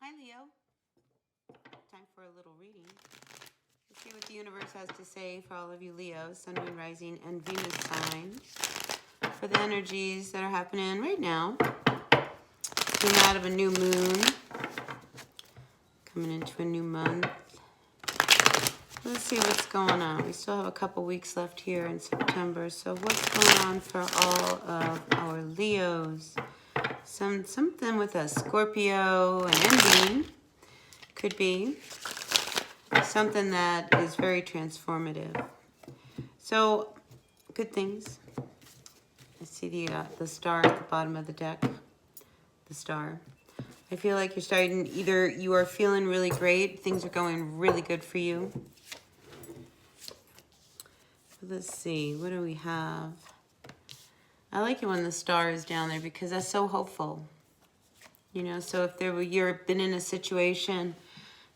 Hi, Leo. Time for a little reading. Let's see what the universe has to say for all of you Leos, Sun, Moon, Rising, and Venus signs. For the energies that are happening right now. Coming out of a new moon. Coming into a new month. Let's see what's going on. We still have a couple weeks left here in September. So what's going on for all of our Leos? Something with a Scorpio and ending. Could be something that is very transformative. So, good things. I see the star at the bottom of the deck. The star. I feel like you're starting, either you are feeling really great, things are going really good for you. Let's see, what do we have? I like it when the star is down there because that's so hopeful. You know, so if you've been in a situation,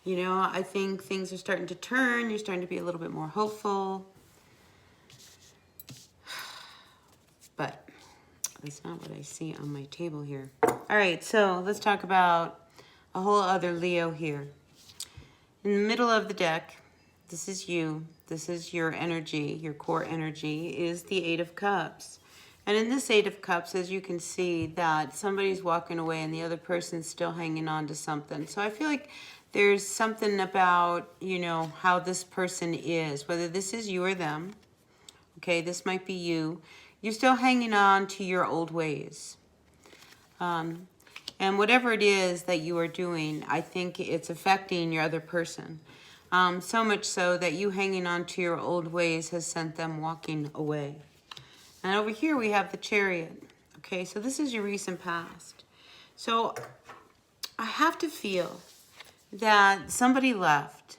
you know, I think things are starting to turn. You're starting to be a little bit more hopeful. But that's not what I see on my table here. All right, so let's talk about a whole other Leo here. In the middle of the deck, this is you. This is your energy, your core energy, is the Eight of Cups. And in this Eight of Cups, as you can see, that somebody's walking away and the other person's still hanging on to something. So I feel like there's something about, you know, how this person is, whether this is you or them. Okay, this might be you. You're still hanging on to your old ways. And whatever it is that you are doing, I think it's affecting your other person. So much so that you hanging on to your old ways has sent them walking away. And over here we have the Chariot. Okay, so this is your recent past. So I have to feel that somebody left.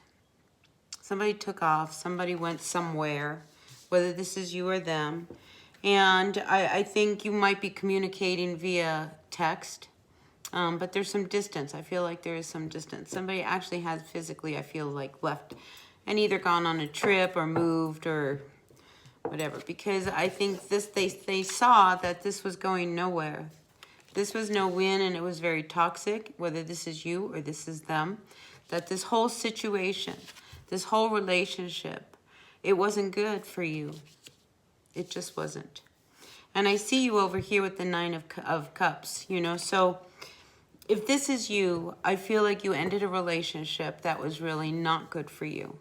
Somebody took off. Somebody went somewhere, whether this is you or them. And I think you might be communicating via text. But there's some distance. I feel like there is some distance. Somebody actually has physically, I feel like, left and either gone on a trip or moved or whatever, because I think they saw that this was going nowhere. This was no win, and it was very toxic, whether this is you or this is them, that this whole situation, this whole relationship, it wasn't good for you. It just wasn't. And I see you over here with the Nine of Cups, you know, so if this is you, I feel like you ended a relationship that was really not good for you.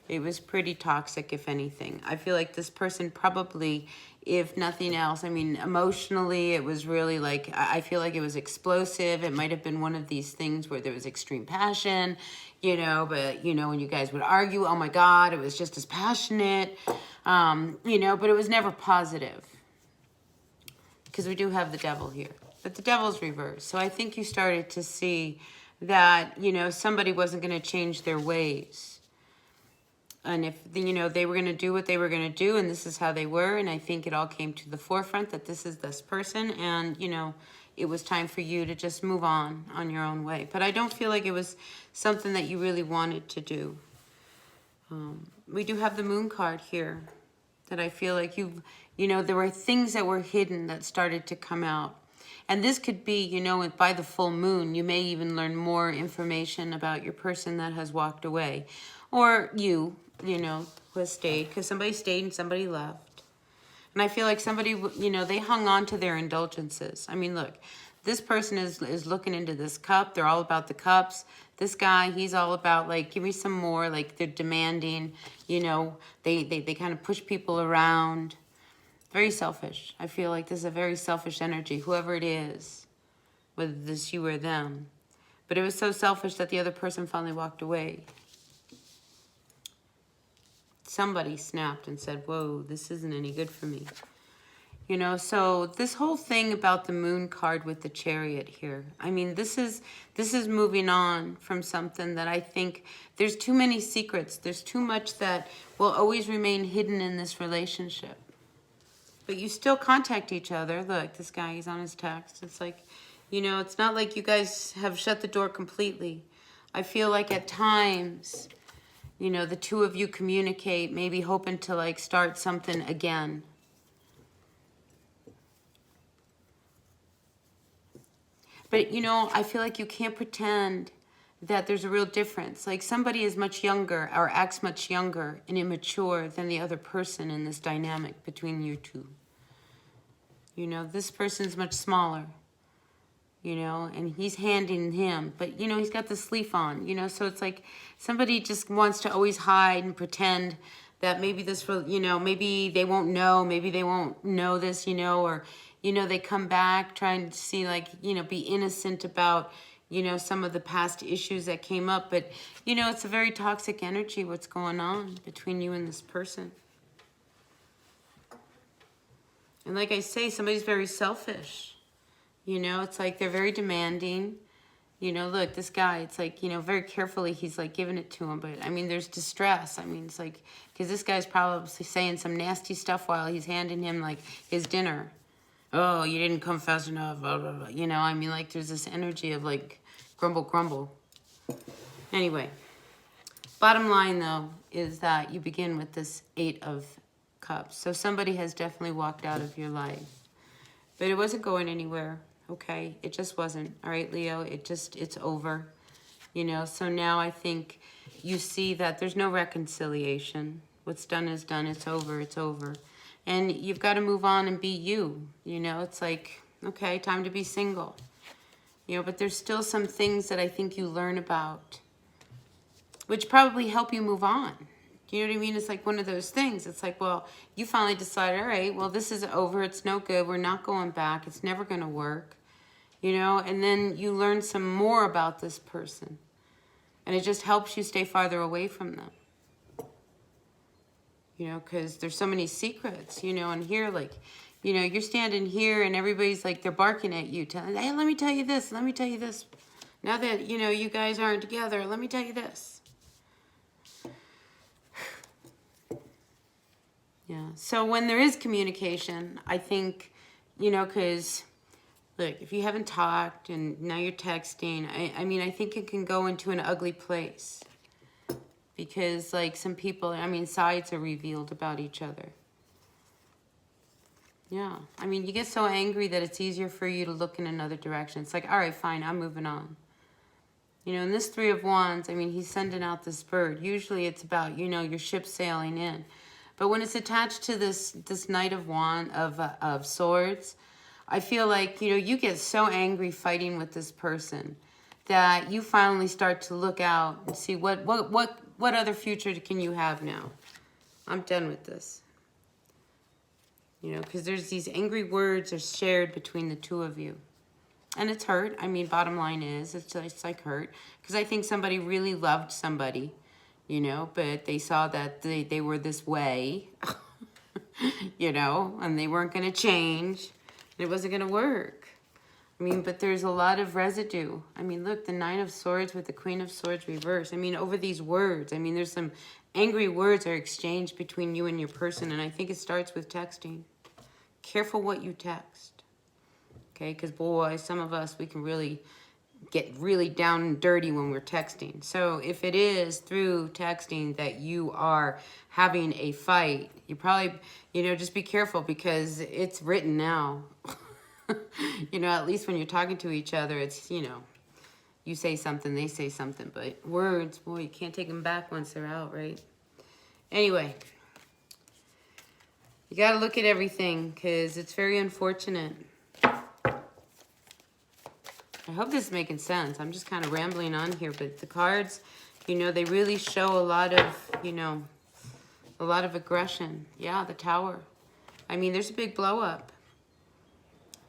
It was pretty toxic, if anything. I feel like this person probably, if nothing else, I mean, emotionally, it was really like, I feel like it was explosive. It might have been one of these things where there was extreme passion, you know, but, you know, when you guys would argue, oh my God, it was just as passionate, you know, but it was never positive. Because we do have the devil here. But the devil's reversed. So I think you started to see that, you know, somebody wasn't going to change their ways. And if, you know, they were going to do what they were going to do, and this is how they were, and I think it all came to the forefront that this is this person, and, you know, it was time for you to just move on your own way. But I don't feel like it was something that you really wanted to do. We do have the Moon card here that I feel like you know, there were things that were hidden that started to come out. And this could be, you know, by the full moon, you may even learn more information about your person that has walked away. Or you know, who has stayed, because somebody stayed and somebody left. And I feel like somebody, you know, they hung on to their indulgences. I mean, look, this person is looking into this cup. They're all about the cups. This guy, he's all about, like, give me some more. Like, they're demanding, you know, they kind of push people around. Very selfish. I feel like this is a very selfish energy, whoever it is, whether this you or them. But it was so selfish that the other person finally walked away. Somebody snapped and said, whoa, this isn't any good for me. You know, so this whole thing about the Moon card with the Chariot here, I mean, this is moving on from something that I think there's too many secrets. There's too much that will always remain hidden in this relationship. But you still contact each other. Look, this guy, he's on his text. It's like, you know, it's not like you guys have shut the door completely. I feel like at times, you know, the two of you communicate, maybe hoping to, like, start something again. But, you know, I feel like you can't pretend that there's a real difference. Like somebody is much younger or acts much younger and immature than the other person in this dynamic between you two. You know, this person's much smaller, you know, and he's handing him, but, you know, he's got the sleeve on, you know, so it's like somebody just wants to always hide and pretend that maybe this will, you know, maybe they won't know this, you know, or, you know, they come back trying to see, like, you know, be innocent about, you know, some of the past issues that came up. But, you know, it's a very toxic energy, what's going on between you and this person. And like I say, somebody's very selfish. You know, it's like they're very demanding. You know, look, this guy, it's like, you know, very carefully he's like giving it to him. But, I mean, there's distress. I mean, it's like, because this guy's probably saying some nasty stuff while he's handing him, like, his dinner. Oh, you didn't come fast enough, blah, blah, blah. You know, I mean, like, there's this energy of, like, grumble, grumble. Anyway, bottom line, though, is that you begin with this 8 of Cups. So somebody has definitely walked out of your life. But it wasn't going anywhere, okay? It just wasn't, all right, Leo? It's over, you know? So now I think you see that there's no reconciliation. What's done is done. It's over. It's over. And you've got to move on and be you, you know? It's like, okay, time to be single. You know, but there's still some things that I think you learn about, which probably help you move on. Do you know what I mean? It's like one of those things. It's like, well, you finally decided, all right, well, this is over. It's no good. We're not going back. It's never going to work. You know, and then you learn some more about this person. And it just helps you stay farther away from them. You know, because there's so many secrets, you know, and here, like, you know, you're standing here and everybody's like, they're barking at you. Telling, hey, let me tell you this. Let me tell you this. Now that, you know, you guys aren't together, let me tell you this. Yeah, so when there is communication, I think, you know, because, look, if you haven't talked and now you're texting, I mean, I think it can go into an ugly place. Because, like, some people, I mean, sides are revealed about each other. Yeah, I mean, you get so angry that it's easier for you to look in another direction. It's like, all right, fine, I'm moving on. You know, in this 3 of Wands, I mean, he's sending out this bird. Usually it's about, you know, your ship sailing in. But when it's attached to this Knight of Swords, I feel like, you know, you get so angry fighting with this person that you finally start to look out and see what other future can you have now. I'm done with this. You know, because there's these angry words are shared between the 2 of you. And it's hurt. I mean, bottom line is, it's like hurt. Because I think somebody really loved somebody. You know, but they saw that they were this way, you know, and they weren't going to change. And it wasn't going to work. I mean, but there's a lot of residue. I mean, look, the 9 of Swords with the Queen of Swords reversed. I mean, over these words. I mean, there's some angry words are exchanged between you and your person. And I think it starts with texting. Careful what you text. Okay, because, boy, some of us, we can really get really down and dirty when we're texting. So if it is through texting that you are having a fight, you probably, you know, just be careful because it's written now. You know, at least when you're talking to each other, it's, you know, you say something, they say something. But words, boy, you can't take them back once they're out, right? Anyway, you got to look at everything because it's very unfortunate. I hope this is making sense. I'm just kind of rambling on here, but the cards, you know, they really show a lot of, you know, a lot of aggression. Yeah, the Tower. I mean, there's a big blow up.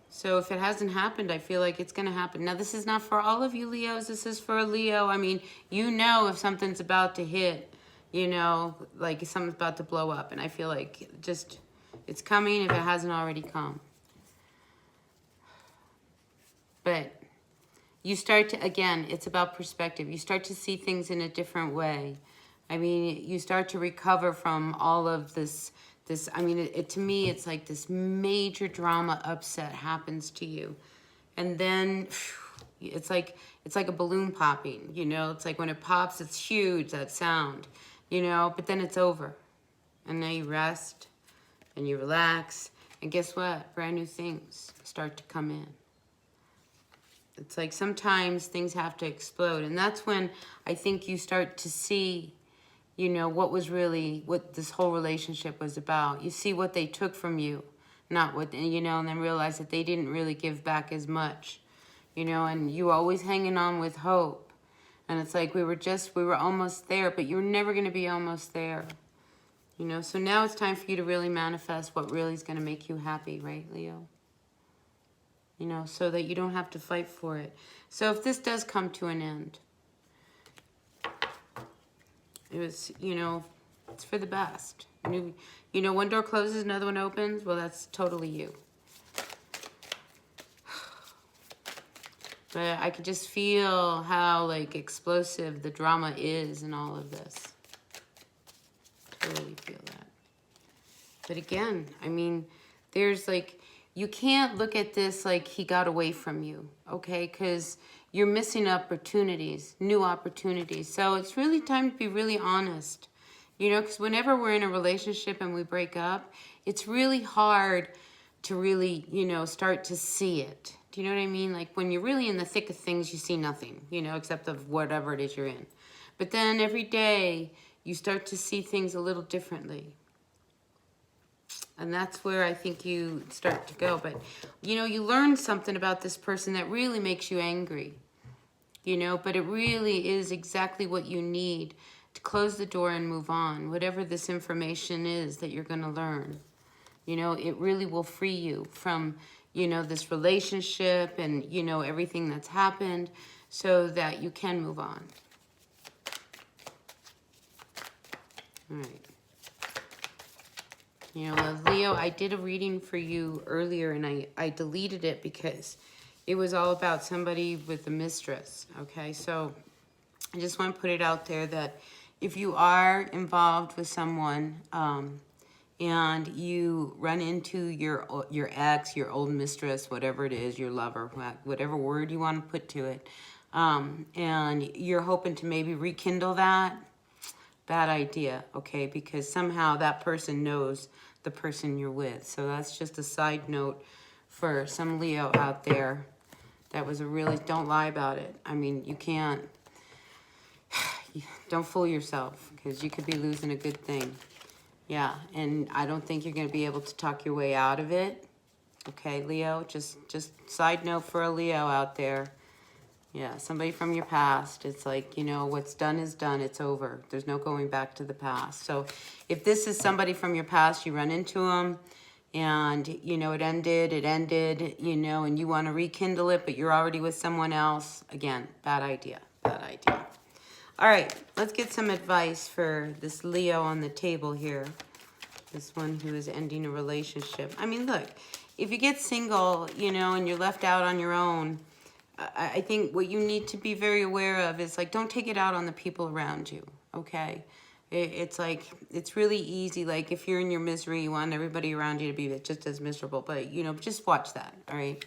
So if it hasn't happened, I feel like it's going to happen. Now, this is not for all of you Leos. This is for a Leo. I mean, you know if something's about to hit, you know, like if something's about to blow up. And I feel like just, it's coming if it hasn't already come. But you start to, again, it's about perspective. You start to see things in a different way. I mean, you start to recover from all of this, I mean, to me, it's like this major drama upset happens to you. And then it's like a balloon popping, you know? It's like when it pops, it's huge, that sound, you know? But then it's over. And now you rest and you relax. And guess what? Brand new things start to come in. It's like sometimes things have to explode. And that's when I think you start to see, you know, what this whole relationship was about. You see what they took from you, not what, you know, and then realize that they didn't really give back as much, you know, and you were always hanging on with hope. And it's like we were almost there, but you're never going to be almost there. You know, so now it's time for you to really manifest what really is going to make you happy, right, Leo? You know, so that you don't have to fight for it. So if this does come to an end, it was, you know, it's for the best. You know, one door closes, another one opens. Well, that's totally you. But I could just feel how, like, explosive the drama is in all of this. Totally feel that. But again, I mean, there's, like, you can't look at this like he got away from you, okay? Because you're missing opportunities, new opportunities. So it's really time to be really honest, you know, because whenever we're in a relationship and we break up, it's really hard to really, you know, start to see it. Do you know what I mean? Like when you're really in the thick of things, you see nothing, you know, except of whatever it is you're in. But then every day you start to see things a little differently. And that's where I think you start to go. But, you know, you learn something about this person that really makes you angry, you know, but it really is exactly what you need to close the door and move on. Whatever this information is that you're going to learn, you know, it really will free you from, you know, this relationship and, you know, everything that's happened so that you can move on. All right. You know, Leo, I did a reading for you earlier and I deleted it because it was all about somebody with a mistress, okay? So I just want to put it out there that if you are involved with someone and you run into your ex, your old mistress, whatever it is, your lover, whatever word you want to put to it, and you're hoping to maybe rekindle that, bad idea, okay? Because somehow that person knows the person you're with. So that's just a side note for some Leo out there. That was a really, don't lie about it. I mean, you can't, don't fool yourself because you could be losing a good thing. Yeah, and I don't think you're going to be able to talk your way out of it. Okay, Leo, just side note for a Leo out there. Yeah, somebody from your past. It's like, you know, what's done is done. It's over. There's no going back to the past. So if this is somebody from your past, you run into them and, you know, it ended, you know, and you want to rekindle it, but you're already with someone else. Again, bad idea. Bad idea. All right, let's get some advice for this Leo on the table here. This one who is ending a relationship. I mean, look, if you get single, you know, and you're left out on your own, I think what you need to be very aware of is, like, don't take it out on the people around you, okay? It's like, it's really easy. Like, if you're in your misery, you want everybody around you to be just as miserable. But, you know, just watch that, all right?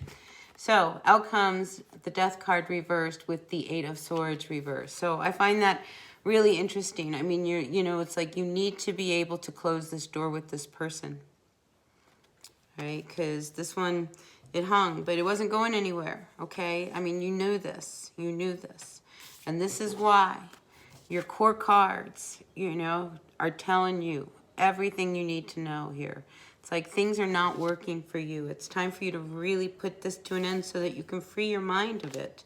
So, out comes the Death card reversed with the Eight of Swords reversed. So, I find that really interesting. I mean, you know, it's like you need to be able to close this door with this person, right? Because this one, it hung, but it wasn't going anywhere, okay? I mean, you knew this. You knew this. And this is why your core cards, you know, are telling you everything you need to know here. It's like things are not working for you. It's time for you to really put this to an end so that you can free your mind of it,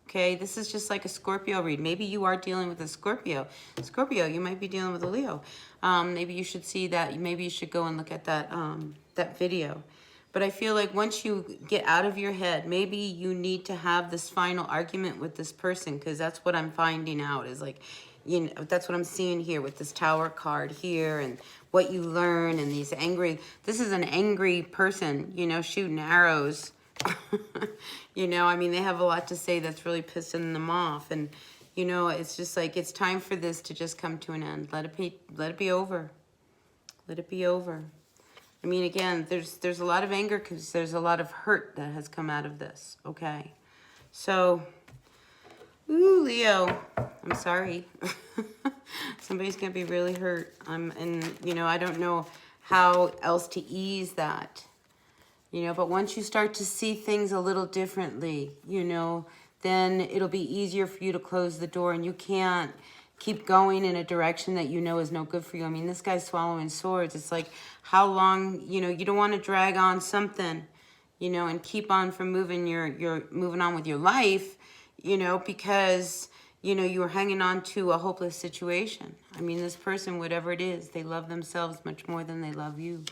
okay? This is just like a Scorpio read. Maybe you are dealing with a Scorpio. Scorpio, you might be dealing with a Leo. Maybe you should see that. Maybe you should go and look at that, that video. But I feel like once you get out of your head, maybe you need to have this final argument with this person, because that's what I'm finding out is, like, you know, that's what I'm seeing here with this Tower card here and what you learn and these angry, this is an angry person, you know, shooting arrows. You know, I mean, they have a lot to say that's really pissing them off. And, you know, it's just like, it's time for this to just come to an end. Let it be over. Let it be over. I mean, again, there's a lot of anger because there's a lot of hurt that has come out of this, okay? So, ooh, Leo, I'm sorry. Somebody's going to be really hurt. And, you know, I don't know how else to ease that. you know, but once you start to see things a little differently, you know, then it'll be easier for you to close the door, and you can't keep going in a direction that you know is no good for you. I mean, this guy's swallowing swords. It's like, how long, you know, you don't want to drag on something, you know, and keep on from moving you're moving on with your life, you know, because, you know, you were hanging on to a hopeless situation. I mean, this person, whatever it is, they love themselves much more than they love you.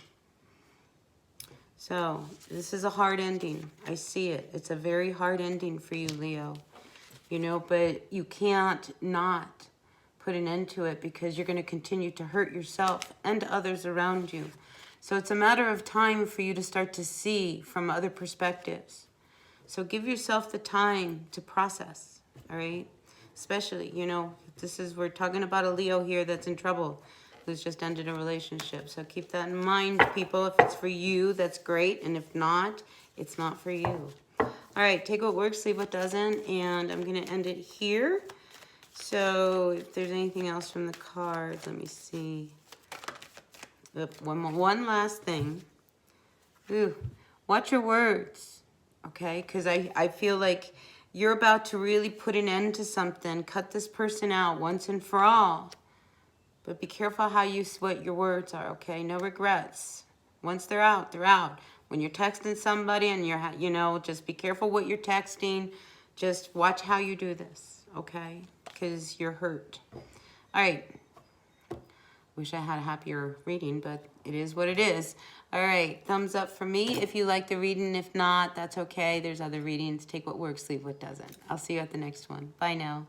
So this is a hard ending. I see it. It's a very hard ending for you, Leo, you know, but you can't not put an end to it, because you're going to continue to hurt yourself and others around you. So it's a matter of time for you to start to see from other perspectives. So give yourself the time to process, all right? Especially, you know, we're talking about a Leo here that's in trouble, who's just ended a relationship. So keep that in mind, people. If it's for you, that's great. And if not, it's not for you. All right, take what works, leave what doesn't. And I'm going to end it here. So if there's anything else from the cards, let me see. One last thing. Ooh, watch your words, okay? Because I feel like you're about to really put an end to something. Cut this person out once and for all. But be careful what your words are, okay? No regrets. Once they're out, they're out. When you're texting somebody and you know, just be careful what you're texting. Just watch how you do this, okay? Because you're hurt. All right. Wish I had a happier reading, but it is what it is. All right. Thumbs up for me if you like the reading. If not, that's okay. There's other readings. Take what works, leave what doesn't. I'll see you at the next one. Bye now.